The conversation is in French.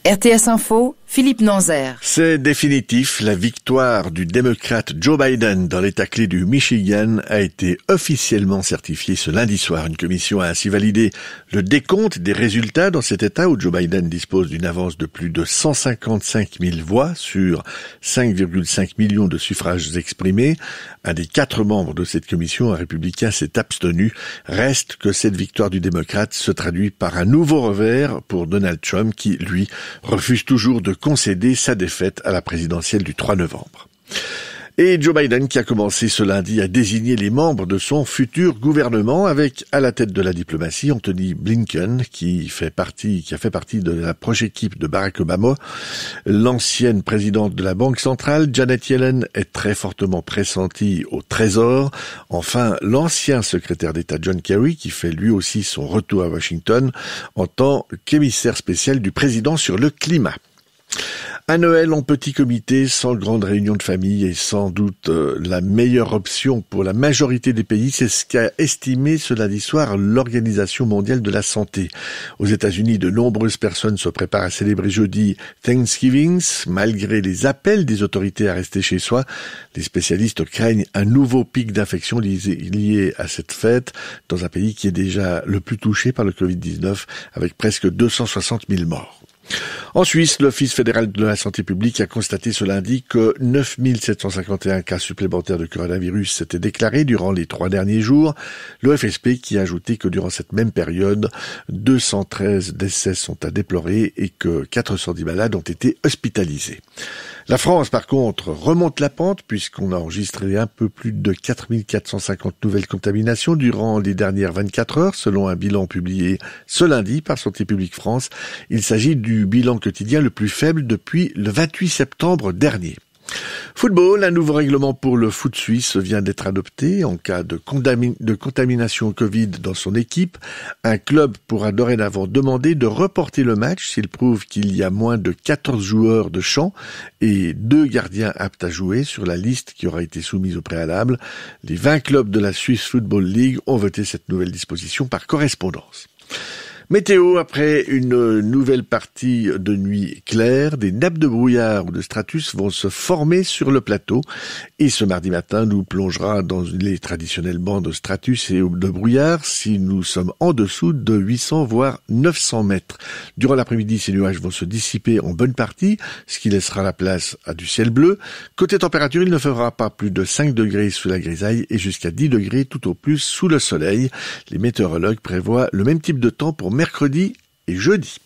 RTS Info, Philippe Nanzer. C'est définitif, la victoire du démocrate Joe Biden dans l'État clé du Michigan a été officiellement certifiée ce lundi soir. Une commission a ainsi validé le décompte des résultats dans cet État où Joe Biden dispose d'une avance de plus de 155 000 voix sur 5,5 millions de suffrages exprimés. Un des 4 membres de cette commission, un républicain, s'est abstenu. Reste que cette victoire du démocrate se traduit par un nouveau revers pour Donald Trump qui, lui, refuse toujours de concéder sa défaite à la présidentielle du 3 novembre. Et Joe Biden qui a commencé ce lundi à désigner les membres de son futur gouvernement avec à la tête de la diplomatie Anthony Blinken qui a fait partie de la proche équipe de Barack Obama. L'ancienne présidente de la Banque centrale Janet Yellen est très fortement pressentie au Trésor. Enfin, l'ancien secrétaire d'État John Kerry qui fait lui aussi son retour à Washington en tant qu'émissaire spécial du président sur le climat. Un Noël en petit comité, sans grande réunion de famille est sans doute la meilleure option pour la majorité des pays. C'est ce qu'a estimé ce lundi soir l'Organisation mondiale de la santé. Aux États-Unis, de nombreuses personnes se préparent à célébrer jeudi Thanksgiving. Malgré les appels des autorités à rester chez soi, les spécialistes craignent un nouveau pic d'infection lié à cette fête dans un pays qui est déjà le plus touché par le Covid-19 avec presque 260 000 morts. En Suisse, l'Office fédéral de la santé publique a constaté ce lundi que 9 751 cas supplémentaires de coronavirus s'étaient déclarés durant les 3 derniers jours. L'OFSP qui a ajouté que durant cette même période, 213 décès sont à déplorer et que 410 malades ont été hospitalisés. La France, par contre, remonte la pente puisqu'on a enregistré un peu plus de 4 450 nouvelles contaminations durant les dernières 24 heures, selon un bilan publié ce lundi par Santé publique France. Il s'agit du bilan quotidien le plus faible depuis le 28 septembre dernier. Football, un nouveau règlement pour le foot suisse vient d'être adopté. En cas de contamination au Covid dans son équipe, un club pourra dorénavant demander de reporter le match s'il prouve qu'il y a moins de 14 joueurs de champ et 2 gardiens aptes à jouer sur la liste qui aura été soumise au préalable. Les 20 clubs de la Swiss Football League ont voté cette nouvelle disposition par correspondance. Météo, après une nouvelle partie de nuit claire, des nappes de brouillard ou de stratus vont se former sur le plateau et ce mardi matin nous plongera dans les traditionnelles bandes de stratus et de brouillard si nous sommes en dessous de 800 voire 900 mètres. Durant l'après-midi, ces nuages vont se dissiper en bonne partie, ce qui laissera la place à du ciel bleu. Côté température, il ne fera pas plus de 5 degrés sous la grisaille et jusqu'à 10 degrés tout au plus sous le soleil. Les météorologues prévoient le même type de temps pour mercredi et jeudi.